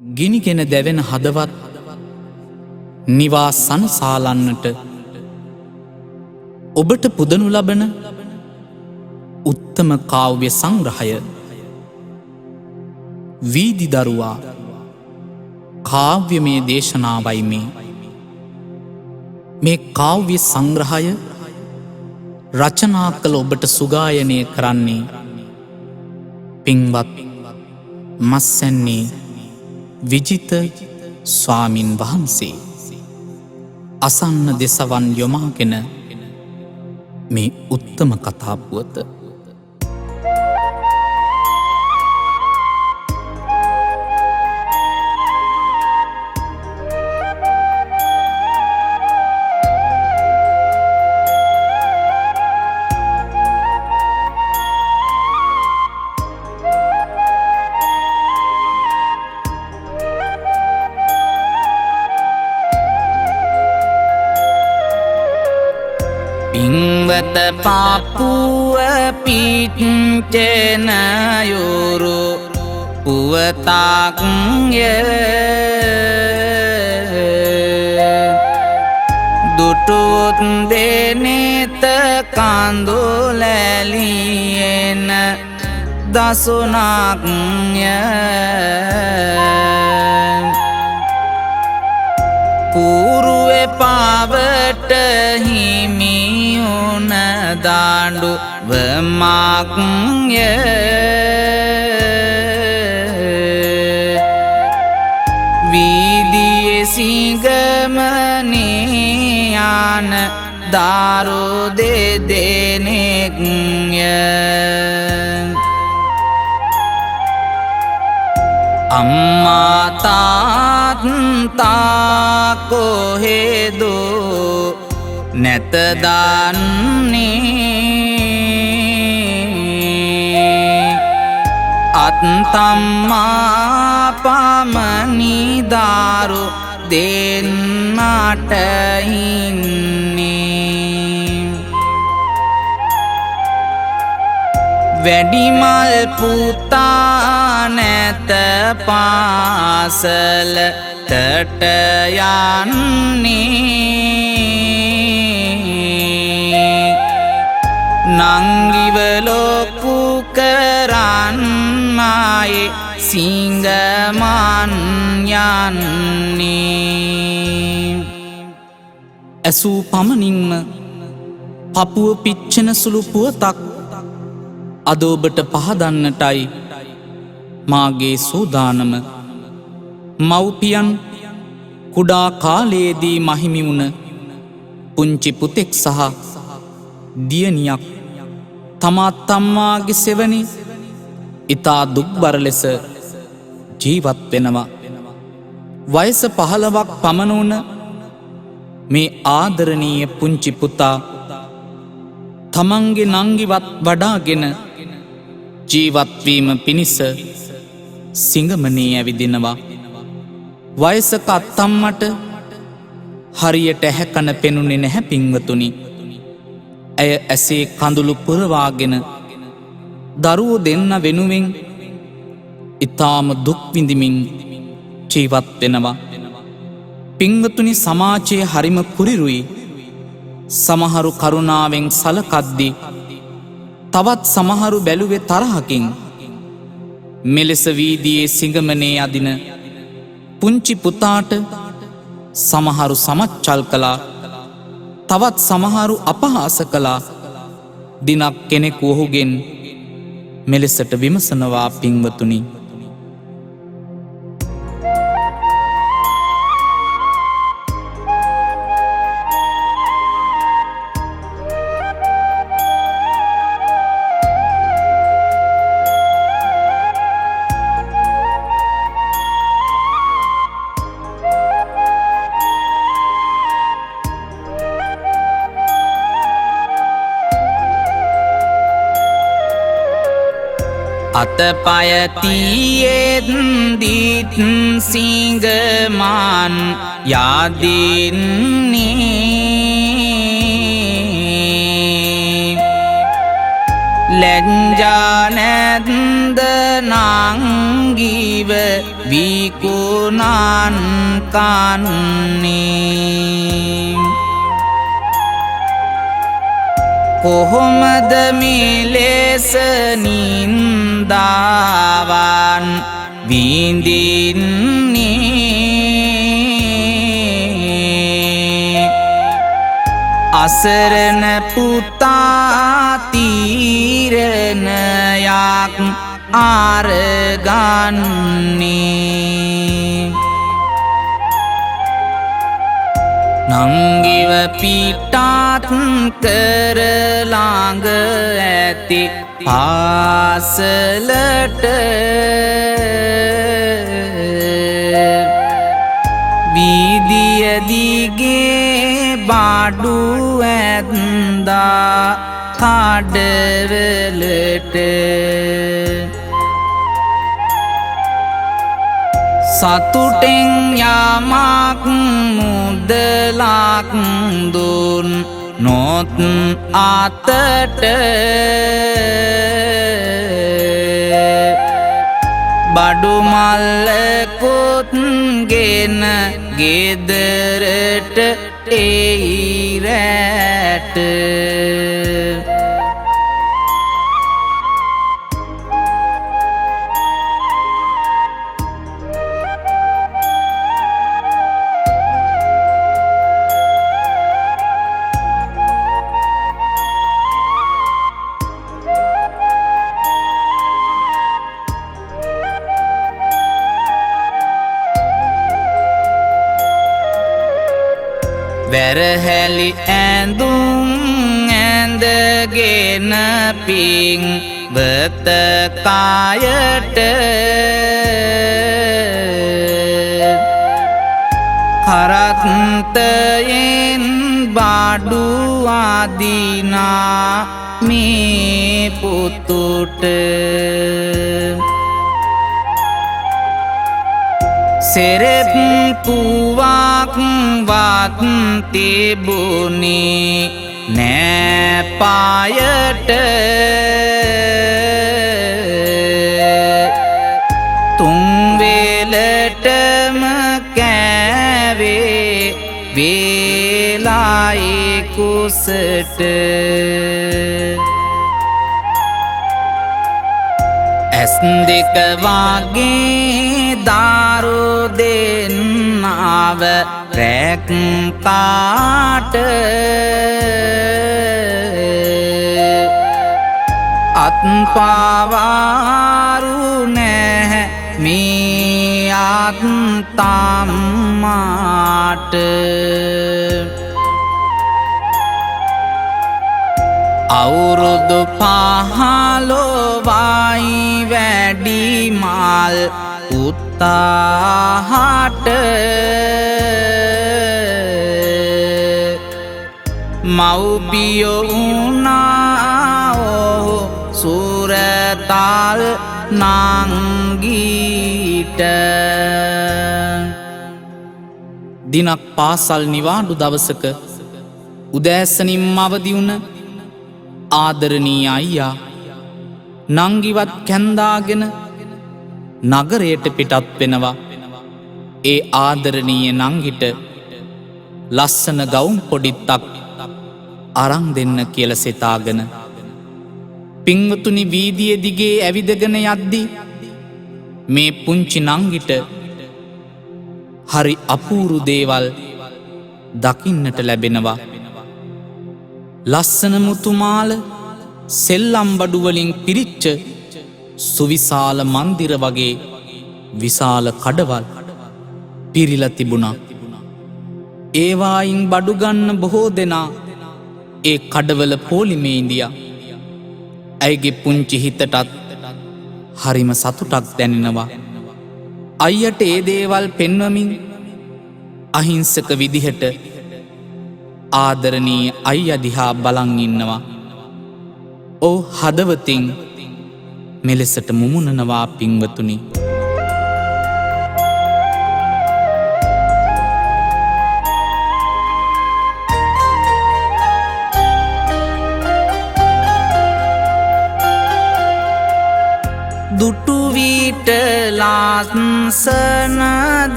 ගිනිගෙන දැවෙන හදවත් නිවා සනසාලන්නට ඔබට පුදනු ලබන උත්තම කාව්‍ය සංග්‍රහය වීදි දරුවා කාව්‍යමය දේශනාවයි මේ කාව්‍ය සංග්‍රහය රචනා කළ ඔබට සුගායනය කරන්නේ පින්වත් මස්සැන්නේ විජිත ස්වාමින් වහන්සේ. අසන්න දෙසවන් යොමාගෙන මේ උත්තම කතාපුවත පින්වත පාපුව පිච්චෙනයුරු පුවතක්ය දුටුත් දෙනෙත කඳුලැලියෙන දසුනක්ය පුරුවෙ පාවට හිමියුන දාඩු වමාක්ය වීදිය සිගමනයාන දාරු දෙදෙනෙක්ය අම්මා තාත්තා කොහෙදෝ නැත දන්නේ අත්තම්මා පමණි දාරු දෙන්නට ඉන්නේ වැඩිමල් පුතා නැත පාසලට යන්නේ නංගිවලොකු කරන්නයි සිංගමන් යන්නේ ඇසූ පමණින්ම පපුුව පිච්චෙන සුළු පුවතක් අද ඔබට පහදන්නටයි මාගේ සූදානම. මව්පියන් කුඩා කාලයේදී මහිමි වුණ පුංචි පුතෙක් සහ දියණියක් තමා තම්මාගේ සෙවණි ඉතා දුක්බර ලෙස ජීවත් වෙනවා. වයස 15ක් පමණ වුණ මේ ආදරණීය පුංචි පුතා තමන්ගේ නංගිවත් වඩාගෙන ජීවත්වීම පිණිස සිංගමනේ ඇවිදිනවා. වයසක අත්තම්මට හරියට ඇහැකන පෙනුනේ නැහැ පින්වතුනි. ඇය ඇසේ කඳුළු පුරවාගෙන දරුවෝ දෙන්න වෙනුවෙන් ඊටාම දුක් විඳිමින් ජීවත් වෙනවා. පින්වතුනි, සමාජයේ හරිම කුරිරුයි. සමහරු කරුණාවෙන් සලකද්දී තවත් සමහරු බැලුවේ තරහකින්. මෙලෙස වීදියේ සිඟමනේ අදින පුංචි පුතාට සමහරු සමච්චල් කළා, තවත් සමහරු අපහාස කළා. දිනක් කෙනෙකු ඔහුගෙන් මෙලෙසට විමසනවා පින්වතුනි, අතපයතියෙත් දිත් සිංගමන් යදින්නේ ලැජ්ජා නැද්ද නංගිව විකුණන් කන්නේ කොහොමද මෙලෙස නින්දාවන් විඳින්නේ අසරණ පුතා තීරණයක් අරගන්නේ නංගිව පිටත් කර ළඟ ඇති පාසලට වීදිය දිගේ බඩු ඇන්දා කඩවලට සතුටෙන් යමක් මුදලක් දුන් නොත් අතට බඩු මල්ලකුත් ගෙන ගෙදරට එයි රැට වැරහැලි ඇඳුම් ඇඳගෙන පින්වත කායට කරත්තයෙන් බඩු අදිනා මේ පුතුට සෙරෙප්පුවක් වත් තිබුණේ නෑ පායට තුන් වේලටම කෑවේ වේලායි කුසට ඇස් දෙක වගේ දාරු දෙන්නාව රැක්කාට අත්පාවාරු නැහැ මේ අත්තම්මාට අවුරුදු 15යි වැඩිමල් පුතාට මව්පියෝ වුණා ඔහු සුරතල් නංගීට දිනක් පාසල් නිවාඩු දවසක උදෑසනින් අවදි වුණ ආදරණීය අයියා නංගිවත් කැන්දාගෙන නගරයට පිටත් වෙනවා. ඒ ආදරණීය නංගිට ලස්සන ගවුම් පොඩිත්තක් අරන් දෙන්න කියලා සිතාගෙන පින්වතුනි වීදිය දිගේ ඇවිදගෙන යද්දී මේ පුංචි නංගිට හරි අපූරු දේවල් දකින්නට ලැබෙනවා. ලස්සන මුතුමාල සෙල්ලම් බඩු වලින් පිරිච්ච සුවිශාල මන්දිර වගේ විශාල කඩවල් පිරිලා තිබුණා. ඒවායින් බඩු ගන්න බොහෝ දෙනා ඒ කඩවල පොලිමේ ඉඳියා. ඇයගේ පුංචි හිතටත් හරිම සතුටක් දැනෙනවා. අයියට ඒ දේවල් පෙන්වමින් අහිංසක විදිහට ආදරණීය අයියා දිහා බලන් ඉන්නවා. ඔහු හදවතින් මෙලෙසට මුමුණනවා පින්වතුනි. දුටු විට ලස්සන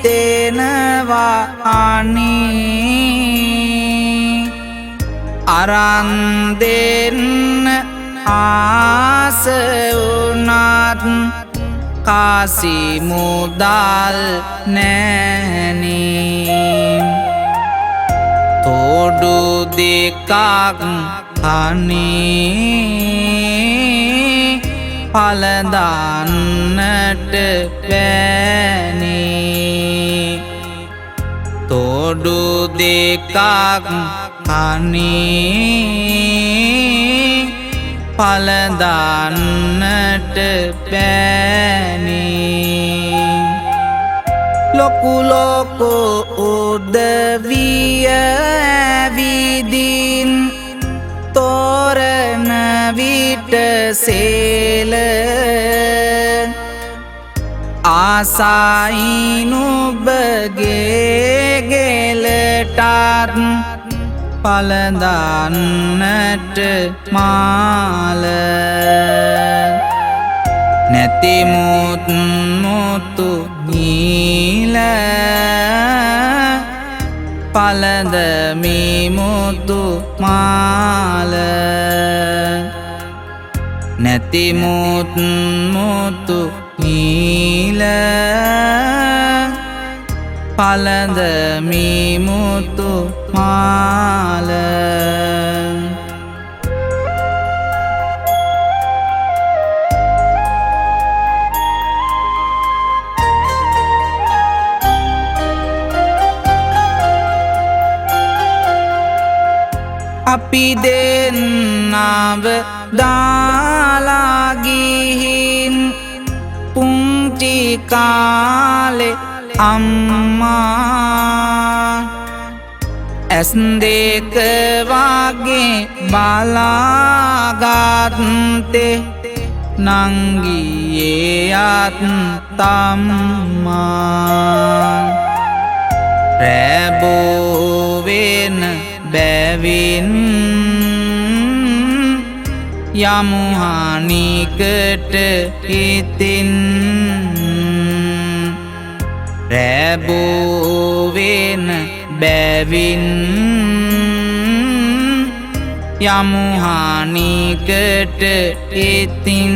දුකයිතෙනවා අනී අරන්දෙන්න ආසවුනත් කාසි මුදල් නෑනේ තෝඩු දෙකක් අනේ පලදන්නට බෑනේ තෝඩු දෙකක් අනේ පලදන්නට බෑනේ ලොකු ලොකු උදවිය ඇවිදින් තෝරන විට සේල ආසයිනුබගේ ගෙලටත් පලදන්නට මාල නැතිමුත් මුතු නීල පලදමි මුතු මාල නැතිමුත් මුතු නීල පලදමි මුතු මාල අපි දෙන්නව දාලාගිහින් පුංචි කාලෙ අම්මා ඇස් දෙක වගේ බලාගත්තේ නංගියේ අත් තම්මා රැබෝවෙන බැවින් යමුහානිකට හිතින් රැබෝවෙන බැවින් යමුහානිකට හිතින්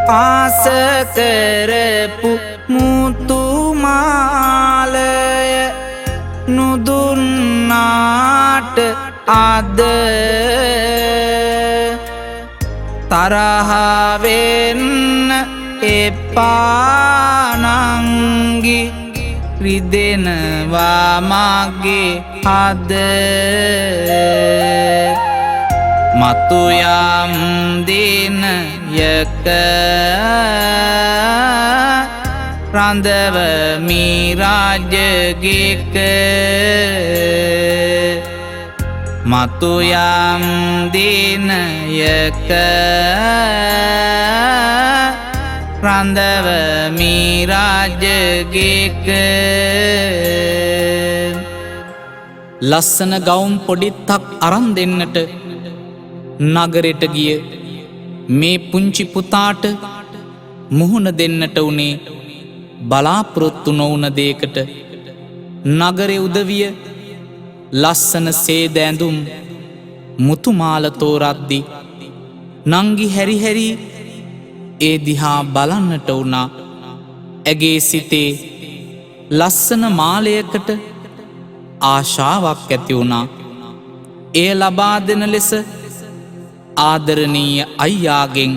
පාස කරපු මුතුමාලය නුදුන්නාට අද තරහවෙන්න එපානංගි රිදෙනවා මගේ හද මතුයම් දිනයක රඳවමි රාජගෙක මතුයම් දිනයක රඳවමි රාජගෙක ලස්සන ගවුම් පොඩිත්තක් අරන් දෙන්නට නගරෙට ගිය මේ පුංචි පුතාට මුහුණ දෙන්නට උනේ බලාපොරොත්තු නොවුන දේකට නගරේ උදවිය ලස්සන සේද ඇඳුම් මුතුමාල තෝරද්දි නංගි හැරි හැරි ඒ දිහා බලන්නට වුණා. ඇගේ සිතේ ලස්සන මාලයකට ආශාවක් ඇති වුණා. එය ලබා දෙන ලෙස ආදරණීය අයියාගෙන්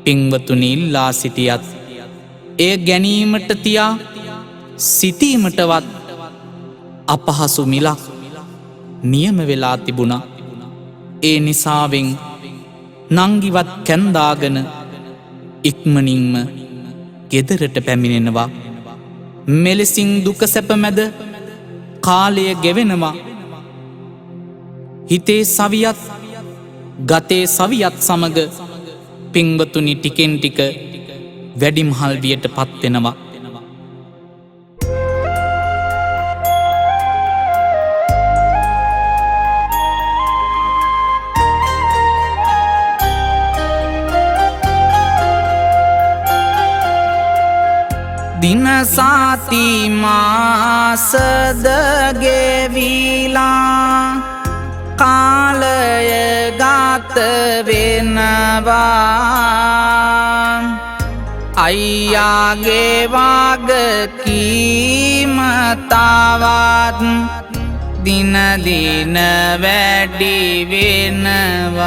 පින්වතුනි ඉල්ලා සිටියත් එය ගැනීමට තියා සිටීමටවත් අපහසු මිලක් නියම වෙලා තිබුණා. ඒ නිසාවෙන් නංගිවත් කැන්දාගෙන ඉක්මනින්ම ගෙදරට පැමිණෙනවා. මෙලෙසින් දුක සැප මැද කාලය ගෙවෙනවා. හිතේ සවියත් ගතේ සවියත් සමග පින්වතුනි ටිකෙන් ටික වැඩිමහල් වියට පත්වෙනවා. දිනසාති මාසද ගෙවිලා කාලය ගත වෙනවා අයියාගේ වගකීම තවත් දින දින වැඩි වෙනවා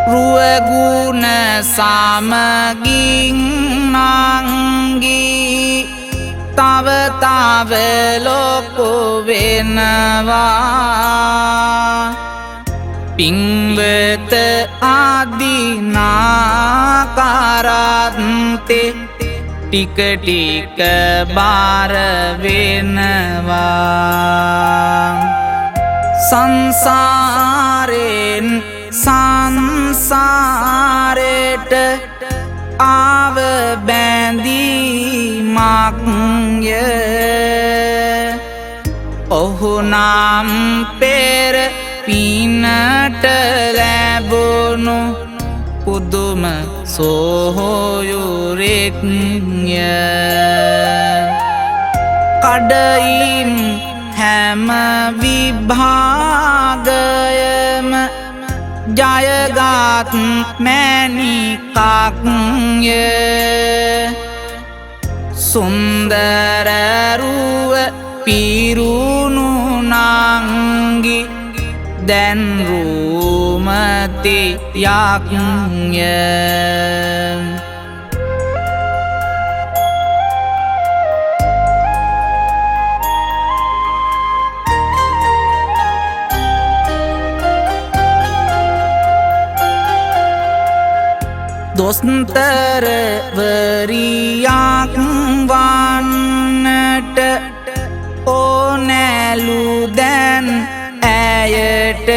රුවගුණ සමගින් නංගී තව තව ලොකු වෙනවා පින්වත ආදිනාකාරන්තේ ටික ටික බාර වෙනවා සංසාරෙන් සංසාරයට ආව බැඳීමක්ය ඔහු නම් පෙර පිනට ලැබුණු පුදුම සොහොයුරෙක්ය කඩයින් හැම විභාගයම ජයගත් මැණිකක්ය සුන්දරරුව පිරුණු නංගි දැන් රූමතියක්ය දොස්තරවරියක් වන්නට ඕනෑලු දැන් ඇයට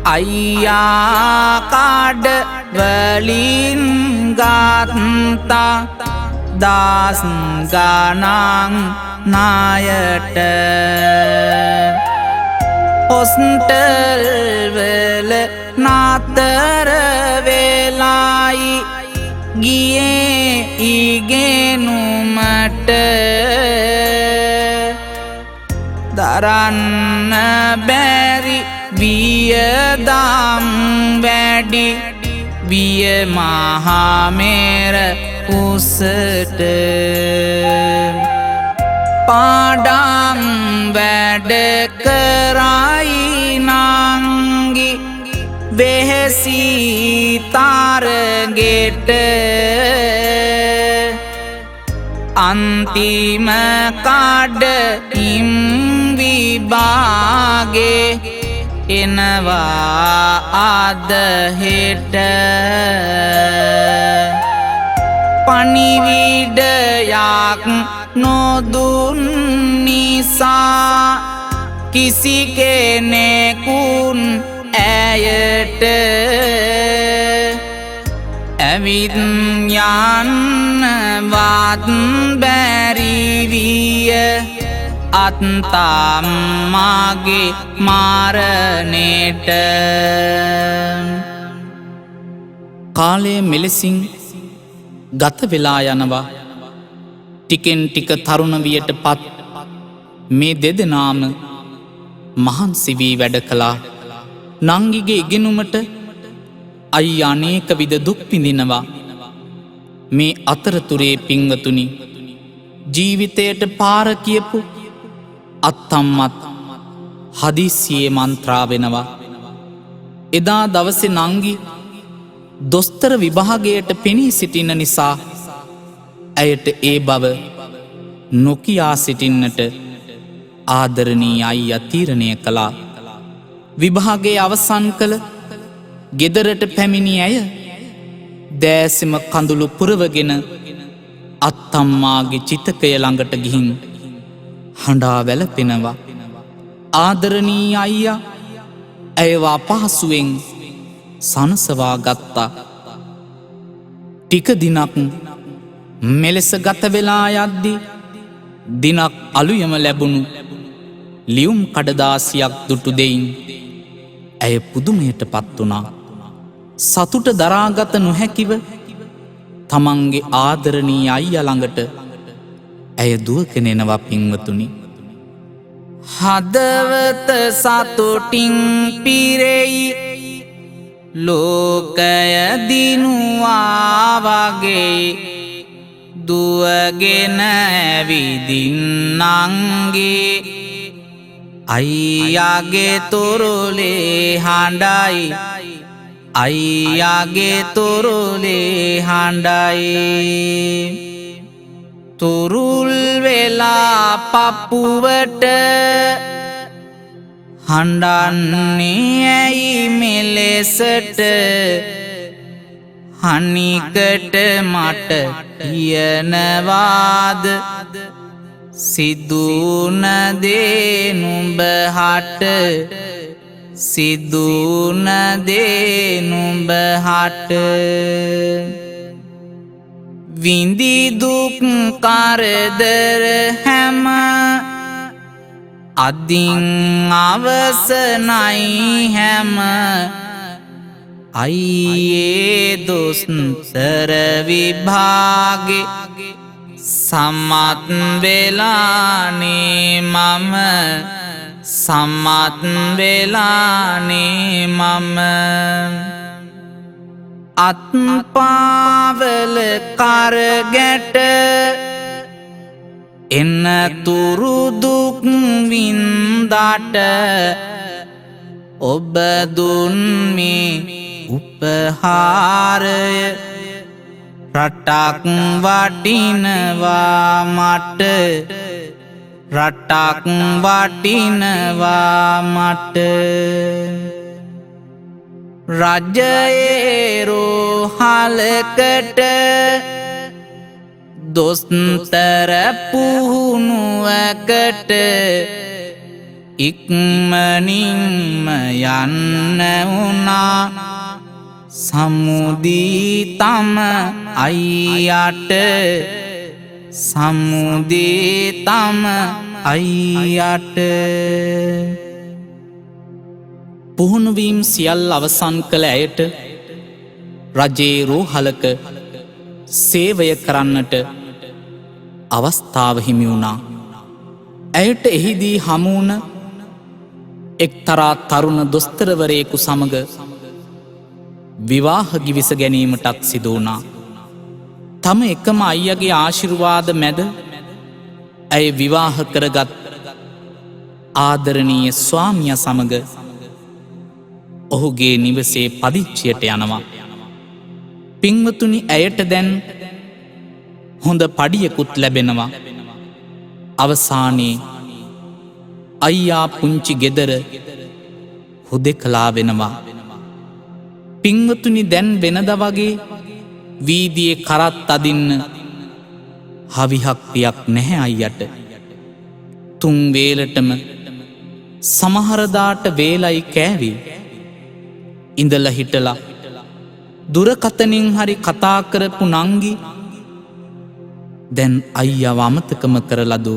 අයියා කඩ වලින් ගත්තා දස් ගණන් ණයට හොස්ටල් වල නතර වෙලායි ගියේ ඉගෙනුමට දරන්න බැරි වියදම් වැඩි විය මහමෙර උසට පාඩම් වැඩ කරයි නංගි වෙහෙසි තරගෙට අන්තිම කඩින් විභාගේ එනවා අද හෙට පණිවිඩයක් නොදුන් නිසා කිසි කෙනෙකුන් ඇයට ඇවිත් යන්නවත් බැරි විය අත්තම්මාගේ මරණයට කාලය මෙලෙසින් ගත වෙලා යනවා ටිකෙන් ටික තරුණ වියට පත් මේ දෙදෙනාම මහන්සි වී වැඩ කළා නංගිගේ ඉගෙනුමට අයියා අනේක විද දුක් විඳිනවා මේ අතරතුරේ පින්වතුනි ජීවිතයට පාර කියපු අත්තම්මත් හදිස්සියේ මන්ත්‍රා වෙනවා එදා දවසේ නංගි දොස්තර විභාගයට පෙනී සිටින නිසා ඇයට ඒ බව නොකියා සිටින්නට ආදරණීය අයියා තීරණය කළා විභාගයේ අවසන් කළ ගෙදරට පැමිණි ඇය දෑසෙම කඳුළු පුරවගෙන අත්තම්මාගේ චිතකය ළඟට ගිහින් හඬා වැළපෙනවා ආදරණීය අයියා ඇයව අපහසුවෙන් සනසවා ගත්තා ටික දිනක් මෙලෙස ගත වෙලා යද්දී දිනක් අලුයම ලැබුණු ලියුම් කඩදාසියක් දුටු දෙයින් ඇය පුදුමයට පත් වුණා සතුට දරාගත නොහැකිව තමන්ගේ ආදරණීය අයියා ළඟට ඇය දුවගෙන එනවා පින්වතුනි. හදවත සතුටින් පිරෙයි ලෝකය දිනුවා වගේ දුවගෙන ඇවිදින්නන්ගේ අයියාගේ තොරලේ හඬයි අයියාගේ තොරලේ හඬයි තුරුල් වෙලා පපුවට හඬන්නේ ඇයි මෙලෙසට හනිකට මට කියනවාද සිදුන දේ නුඹ හට සිදුන දේ නුඹ හට විඳි දුක් කරදර හැම අදින් අවසනයි හැම අයියේ දොස්තර විභාගේ සමත් වෙලානේ මම සමත් වෙලානේ මම අත්පාවල කරගැට එන්න තුරු දුක් වින්දාට ඔබ දුන් මේ උපහාරය රටක් වටිනවා මට රටක් වටිනවා මට රජයේ රෝහලකට දොස්තර පුහුණුවකට ඉක්මනින්ම යන්න වුණා සමුදී තම අයියට සමුදී තම අයියට පුහුණුවීම් සියල්ල අවසන් කළ ඇයට රජයේ රෝහලක සේවය කරන්නට අවස්ථාව හිමි වුණා. ඇයට එහිදී හමුවන එක්තරා තරුණ දොස්තරවරයෙකු සමග විවාහ ගිවිස ගැනීමටත් සිදු වුණා. තම එකම අයියගේ ආශිර්වාද මැද ඇය විවාහ කරගත් ආදරණීය ස්වාමියා සමග ඔහුගේ නිවසේ පදිච්චියට යනවා. පින්වතුනි ඇයට දැන් හොඳ පඩියකුත් ලැබෙනවා. අවසානයේ අයියා පුංචි ගෙදර හුදෙකලා වෙනවා. පින්වතුනි දැන් වෙනද වගේ වීදියේ කරත් අදින්න හවිහක් පියක් නැහැ අයියට. තුන් වේලටම සමහරදාට වේලයි කෑවි. ඉඳලා හිටලා දුරකතනින් හරි කතා කරපු නංගි දැන් අයියව අමතකම කරලද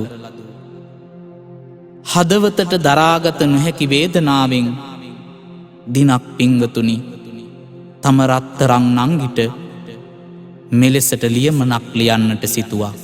හදවතට දරාගත නොහැකි වේදනාවෙන් දිනක් පින්වතුනි තම රත්තරන් නංගිට මෙලෙසට ලියමනක් ලියන්නට සිතුවා.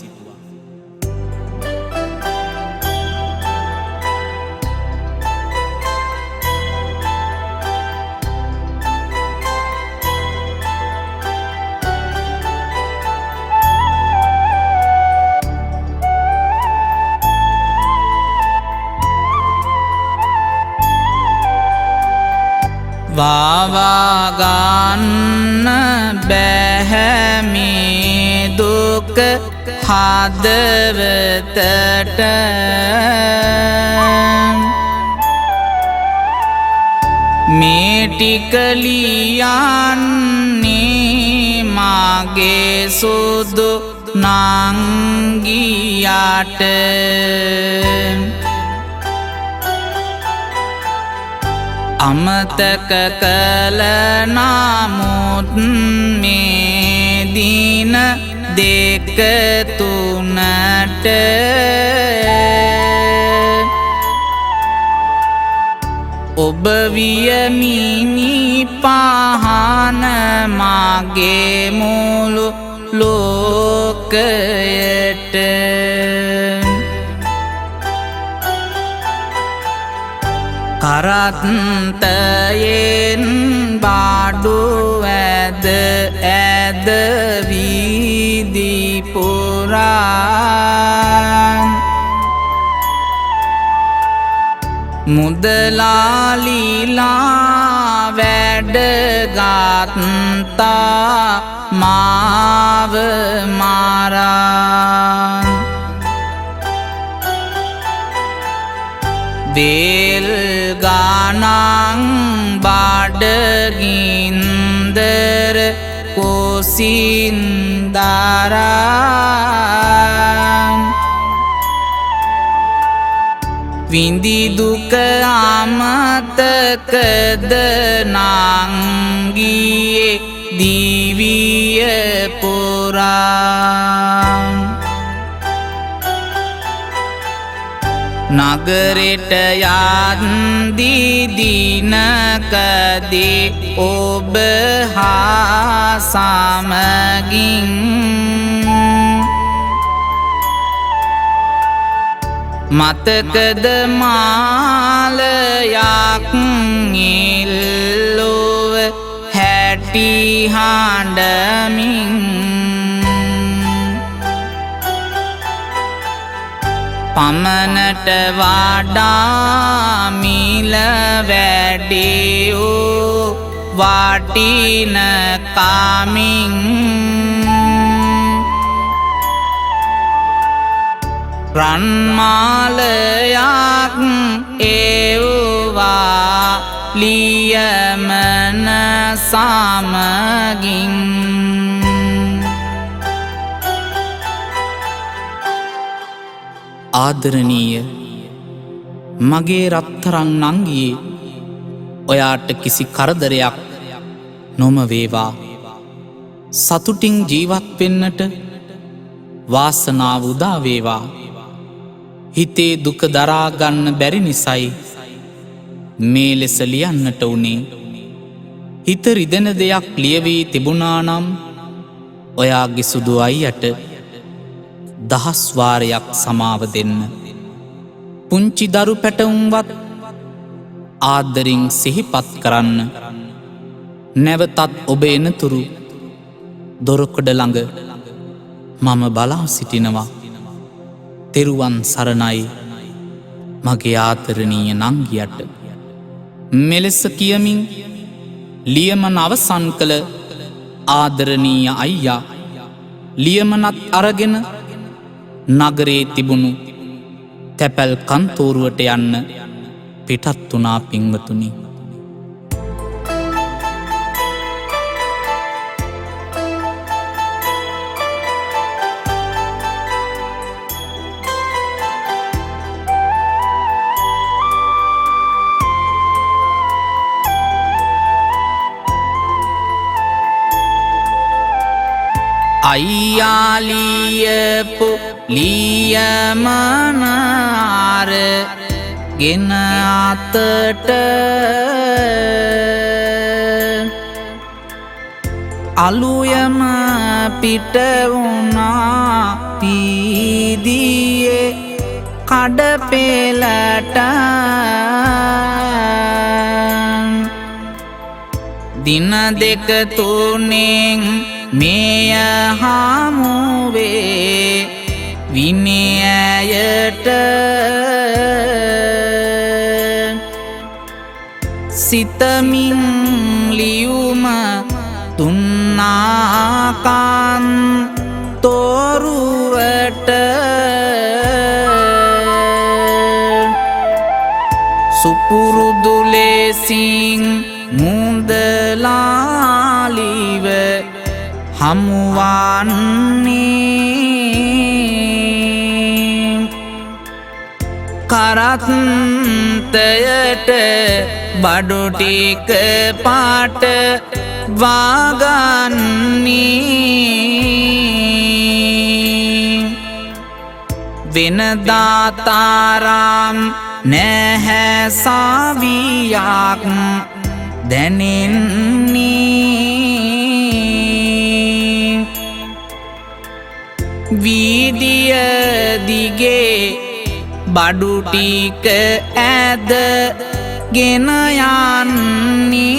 වාවාගන්න බැහැමේ දුක හදවතට මේ ටික ලියන්නේ මාගේ සුදු නංගියට අමතක කළ නමුත් මේ දින දෙක තුනට ඔබ වියමිනි පහන මගේ මුළු ලෝකයට කරත්තයෙන් බඩු ඇද ඇද වීදි පුරා මුදලාලිලා වැඩගත්තා මාව මාරා වේල් ගානං බඩගින්දර කොසින්දරා විඳි දුක අමතකද නංගියේ දිවිය පුරා නගරෙට යද්දී දිනකදී ඔබ හා සමගින් මතකද මාලයක් ඉල්ලුව හැටි හඬමින් පමණට වඩා මිල වැඩියෝ වටින කමින් රන්මාලයක් එව්වා ලියමන සමගින් ආදරණීය මගේ රත්තරන් නංගියේ ඔයාට කිසි කරදරයක් නොම වේවා සතුටින් ජීවත් වෙන්නට වාසනාව උදා වේවා හිතේ දුක දරාගන්න බැරි නිසයි මේ ලෙස ලියන්නට උනේ හිත රිදෙන දෙයක් ලියවී තිබුණා නම් ඔයාගේ සුදු අයියට දහස් වාරයක් සමාව දෙන්න පුංචි දරු පැටවුම්වත් ආදරින් සිහිපත් කරන්න නැවතත් ඔබ එනතුරු දොරකඩ ළඟ මම බලා සිටිනවා තෙරුවන් සරණයි මගේ ආදරණීය නංගියට මෙලෙස කියමින් ලියමන අවසන් කළ ආදරණීය අයියා ලියමනත් අරගෙන නගරේ තිබුණු තැපැල් කන්තෝරුවට යන්න පිටත් වුණා පින්වතුනි අයියා ලියපු ලියමන අරගෙන අතට අලුයම පිට වුණා පීදියේ කඩපෙළට දින දෙක තුනෙන් මෙය හමුවේ විනයයට සිතමින් ලියුම තුන්නාකන් තොරුවට සුපුරුදු ලෙසින් මුදලාලිව හමුවන්නේ කරත්තයට බඩු ටික පාට වාගන්නේ වෙනදා තරම් නැහැ සාවියක් දැනෙන්නේ දිගේ බඩු ටික ඇද ගෙන යන්නේ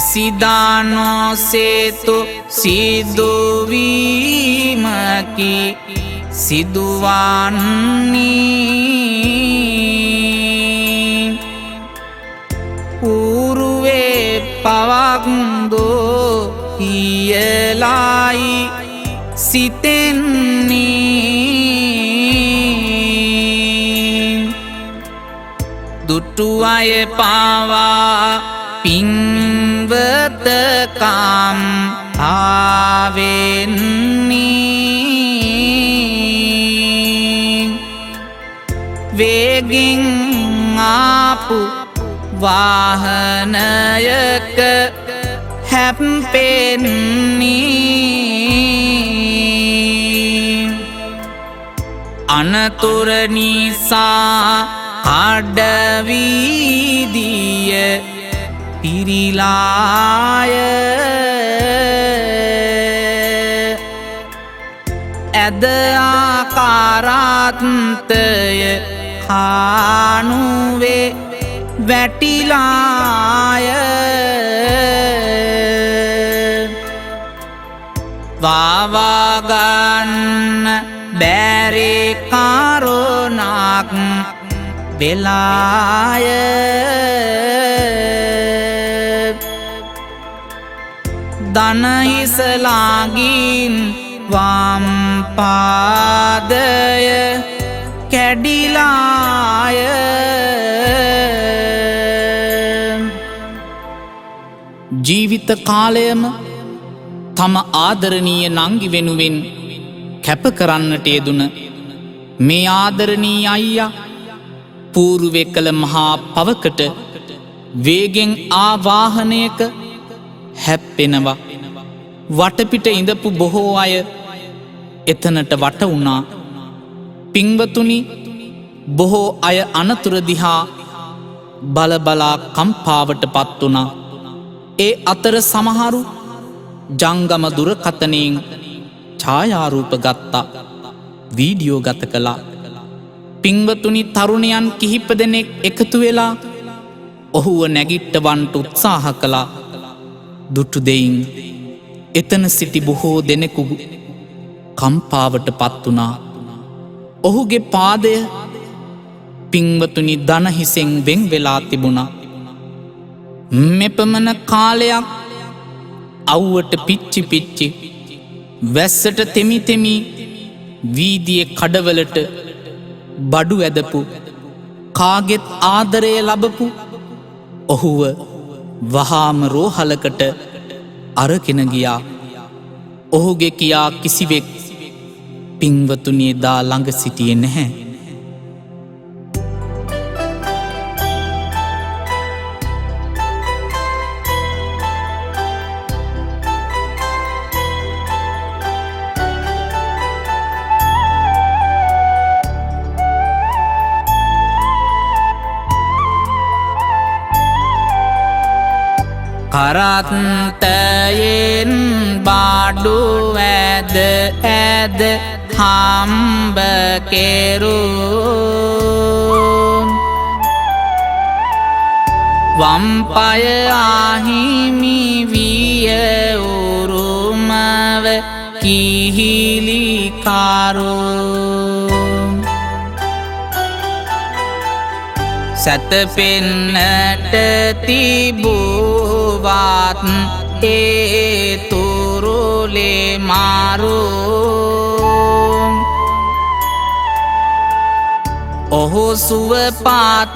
කිසිදා නොසේතු සිදුවීමකි සිදුවන්නේ ඌරුවේ පවක්දෝ කියලායි සිතෙන්නේ දුටු අය පාවා පින්වතකම් ආවෙන්නේ වේගෙන් ආපු වාහනයක හැප්පෙන්නේ අනතුර නිසා අඩවීදිය පිරිලාය ඇද ආකාරාන්තය හානුවේ වැටිලාය වාවාගන්න බැරි කරුණක් වෙලාය දනහිසලාගින් වම් පාදය කැඩිලාය ජීවිත කාලයම තම ආදරණීය නංගි වෙනුවෙන් කැප කරන්නට යෙදුන මේ ආදරණීය අයියා පූර්වෙ කළ මහා පවකට වේගෙන් ආවාහනයක හැප්පෙනවා වටපිට ඉඳපු බොහෝ අය එතනට වට වුණා පින්වතුනි බොහෝ අය අනතුර දිහා බලබලා කම්පාවට පත් වුණා ඒ අතර සමහරු ජංගම දුරකථනයෙන් ඡායාරූප ගත්තා වීඩියෝ ගත කළා පින්වතුනි තරුණයන් කිහිප දෙනෙක් එකතු වෙලා ඔහුව නැගිට්ටවන්ට උත්සාහ කළා දුටු දෙයින් එතන සිටි බොහෝ දෙනෙකු කම්පාවට පත් වුණා ඔහුගේ පාදය පින්වතුනි දනහිසෙන් වෙන් වෙලා තිබුණා මෙපමණ කාලයක් අව්වට පිච්චි පිච්චි වැස්සට තෙමි තෙමි වීදියේ කඩවලට බඩු ඇදපු කාගෙත් ආදරය ලබපු ඔහුව වහාම රෝහලකට අරගෙන ගියා ඔහුගේ කියා කිසිවෙක් පින්වතුනි එදා ළඟ සිටියේ නැහැ කරත්තයෙන් බඩු ඇද ඇද හම්බ කෙරුම් වම්පය ආහිමි විය උරුමව කිහිලිකරුම් සැතපෙන්නට තිබුවත් ඒ තුරුලේ මාරුම් ඔහු සුවපත්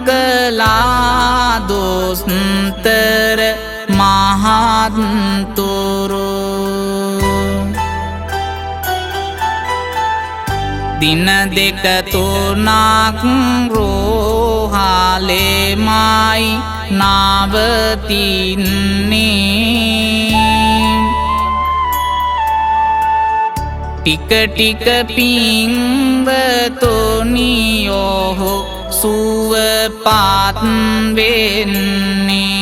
කළා දොස්තර මහත්තුරු දින දෙක තුනක් රෝහලෙමයි නවතින්නේ ටික ටික පින්වතුනි ඔහු සුවපත් වෙන්නේ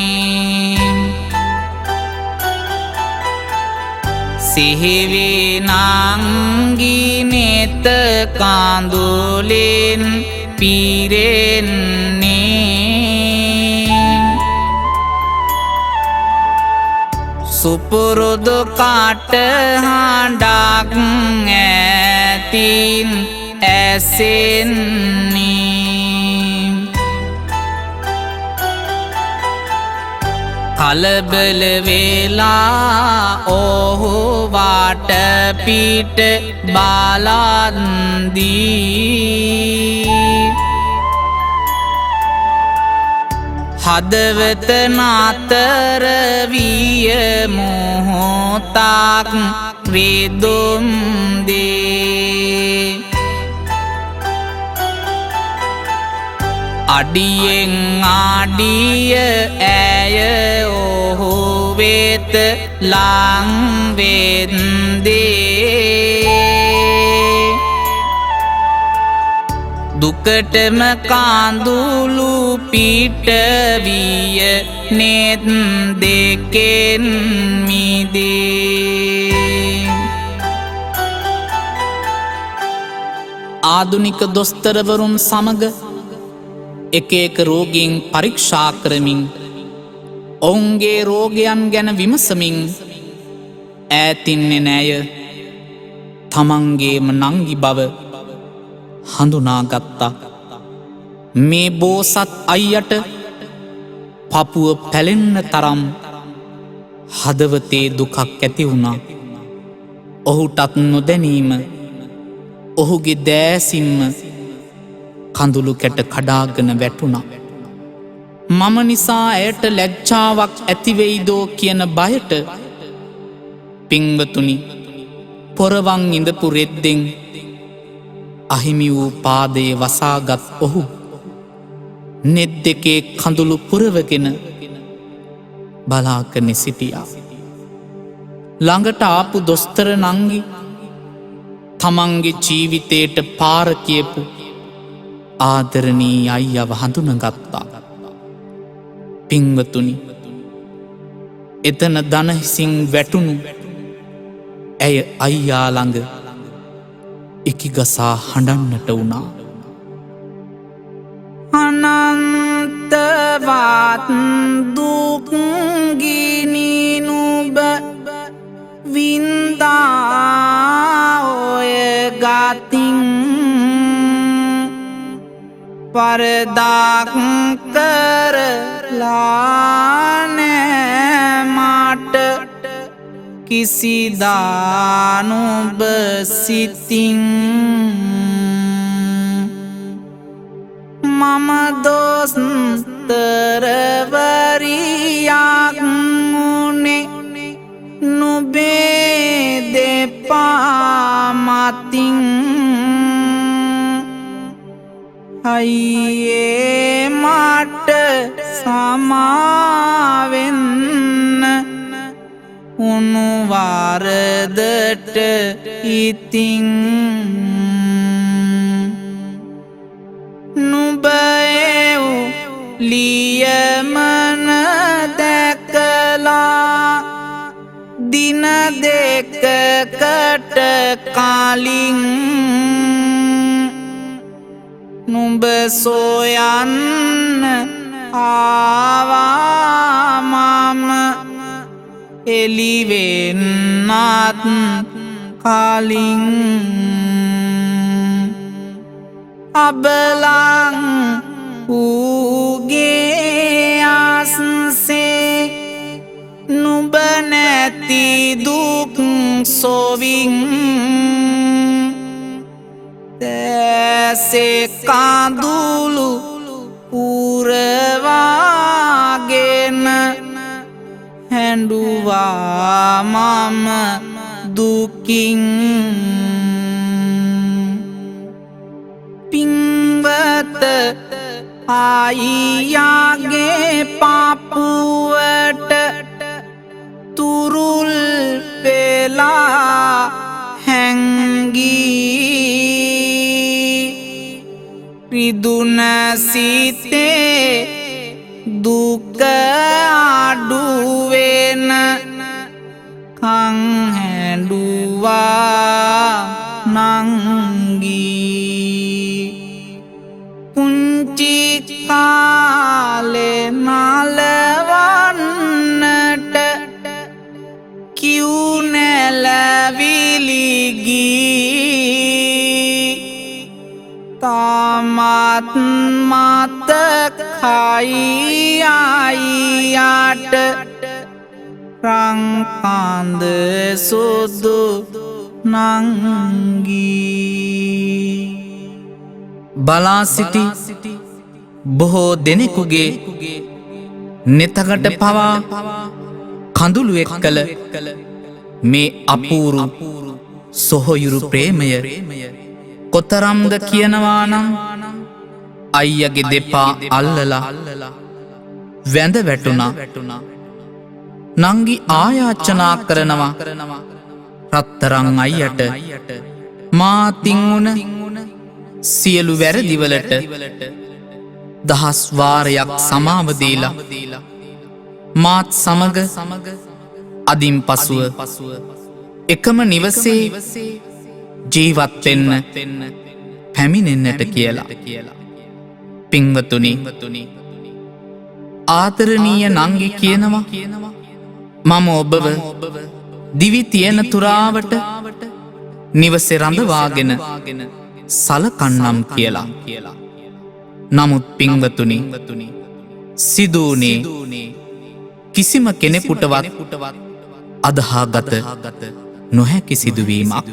සිහිවේ නංගිනෙත කඳුලෙන් පිරෙන්නේ සුපුරුදු කටහඬක් ඇතින් ඇසෙන්නේ කලබල වෙලා ඔහු වටපිට බලද්දී හදවත නතර විය මොහොතක් වෙදුම් දේ අඩියෙන් අඩිය ඇය ඔහු වෙත ලං වෙද්දී දුකටම කඳුළු පිට විය නෙත් දෙකෙන් මිදේ ආදුනික දොස්තරවරුන් සමග එක එක රෝගීන් පරීක්ෂා කරමින් ඔවුන්ගේ රෝගයන් ගැන විමසමින් ඈතින්නේ නෑය තමන්ගේම නංගි බව හඳුනාගත්තා මේ බෝසත් අයියට පපුව පැලෙන්න තරම් හදවතේ දුකක් ඇති වුණා ඔහුටත් නොදැනීම ඔහුගේ දෑසින්ම කඳුළු කැට කඩාගෙන වැටුණා මම නිසා ඇයට ලැජ්ජාවක් ඇතිවෙයිදෝ කියන බයට පින්වතුනි පොරවන් ඉඳපු රෙද්දෙන් අහිමි වූ පාදයේ වසාගත් ඔහු නෙත් දෙකේ කඳුළු පුරවගෙන බලාගෙන සිටියා ළඟට ආපු දොස්තර නංගි තමන්ගේ ජීවිතයට පාර කියපු ආදරණීය අයියව හඳුනගත්තා පින්වතුනි එතන දනහිසින් වැටුණු ඇය අයියා ළඟ ඉකිගසා හඬන්නට වුණා අනන්තවත් දුක්ගිනි නුඹ වින්දා ඔය ගතින් පරදක් කරලා නෑ මට කිසිදා නුඹ සිතින් මම දොස්තරවරියක් උනේ නුඹේ දෙපා මතින් අයියේ මට සමාවෙන්න උණු වරදට ඉතින් නුඹ එව් ලියමන දැකලා දින දෙකකට කලින් නුඹ සොයන්න ආවා මම එළිවෙන්නත් කලින් අබලං ඌගේ ආස්සේ නුඹ නැති දුක් සොවින් දැසේ කඳුළු පුරවාගෙන හැඬුවා මම දුකින් අයියාගේ පාපුවට තුරුල් වෙලා හැංගී රිදුන සිතේ දුක අඩුවෙන කං හැඬුවා නංගී පුංචි කාලේ නලවන්නට කිව් නැලවිලි ගී තාමත් මතකයි අයියාට රංකඳ සුදු නංගී බලා සිටි බොහෝ දෙනෙකුගේ නෙතකට පවා කඳුළු එක්කල මේ අපූරු සොහොයුරු ප්‍රේමය කොතරම්ද කියනවානම් අයියගේ දෙපා අල්ලලා වැඳ වැටුණා. නංගි ආයාචනා කරනවා රත්තරන් අයියට මාතින් උන සියලු වැරදිවලට දහස් වාරයක් සමාව දීලා මාත් සමග අදින් පසුව එකම නිවසේ ජීවත් වෙන්න පැමිණෙන්නට කියලා. පින්වතුනි, ආදරණීය නංගි කියනවා මම ඔබව දිවි තියෙන තුරාවට නිවසේ රඳවාගෙන සලකන්නම් කියලා. නමුත් පින්වතුනි, සිදුවුණේ කිසිම කෙනෙකුටවත් අදහාගත නොහැකි සිදුවීමක්.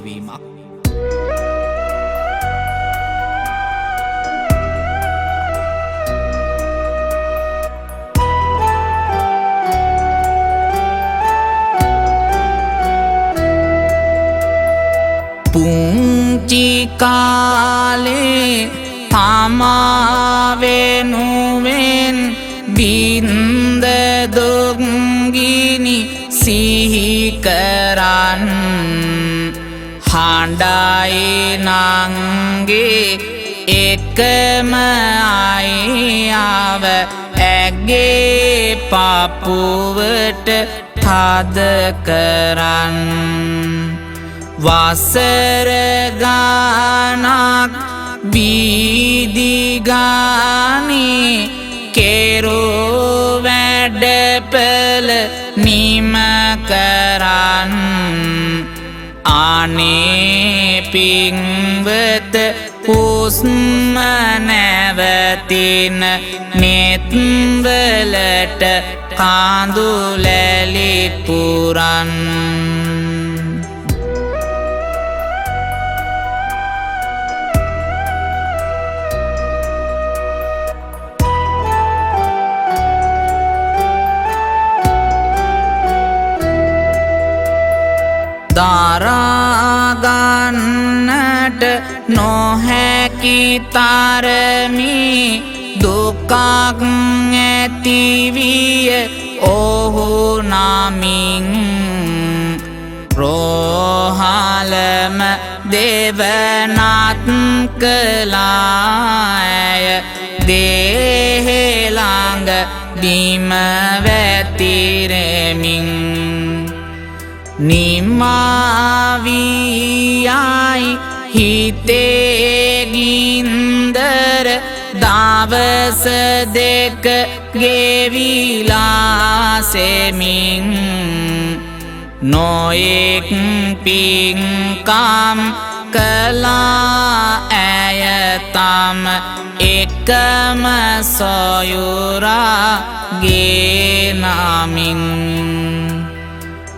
පුංචි කාලේ තමා වෙනුවෙන් බින්ද දුක්ගිනි සිහි කරන් හඬයි නංගේ එකම අයියාව ඇගේ පපුවට තද කරන් වසර ගානක් බීදිගානේ කෙරෝ වැඩපල නිම කරන් අනේ පින්වත හුස්ම නැවතින නෙත්වලට කාඳුලැලි පුරන් දරාගන්නට නොහැකි තරමි දුකක් ඇතිවිය ඔහු නමින් රෝහලම දෙවනත් කලාය දේහෙළඟ බිම වැතිරෙමින් නිමාවියයි හිතේ ගින්දර දවස දෙක ගෙවිලා සෙමින් නොයෙක් පින්කම් කළා ඇය තම එකම සොයුරාගේ නමින්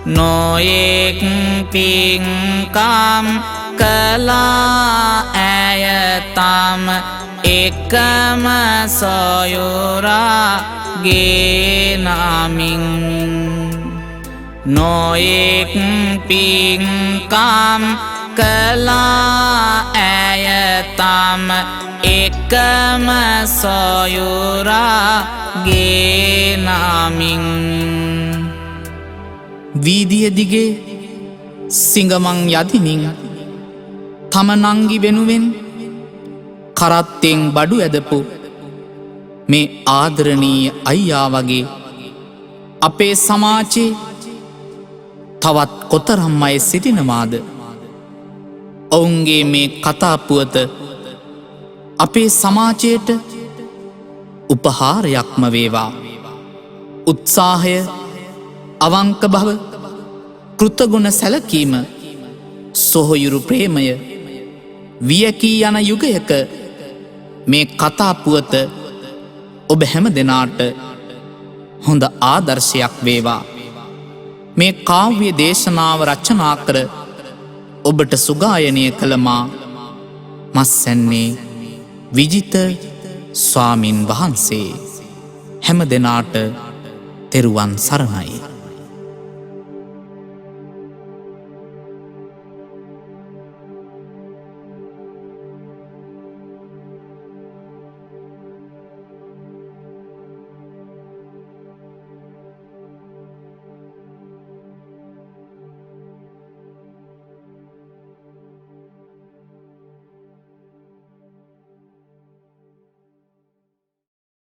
නොයෙක් පින්කම් කළා ඇය තම එකම සොයුරාගේ නමින් නොයෙක් පින්කම් කළා ඇය තම එකම සොයුරාගේ නමින් වීදිය දිගේ සිඟමං යදිනින් තම නංගි වෙනුවෙන් කරත්තෙන් බඩු ඇදපු මේ ආදරණීය අයියා වගේ අපේ සමාජයේ තවත් කොතරම් අය සිටිනවාද? ඔවුන්ගේ මේ කතාපුවත අපේ සමාජයට උපහාරයක්ම වේවා. උත්සාහය, අවංක බව, කෘතගුණ සැලකීම, සොහොයුරු ප්‍රේමය වියකී යන යුගයක මේ කතාපුවත ඔබ හැම දෙනාට හොඳ ආදර්ශයක් වේවා. මේ කාව්‍ය දේශනාව රචනා කර ඔබට සුගායනය කළමා මස්සැන්නේ විජිත ස්වාමින් වහන්සේ. හැම දෙනාට තෙරුවන් සරණයි.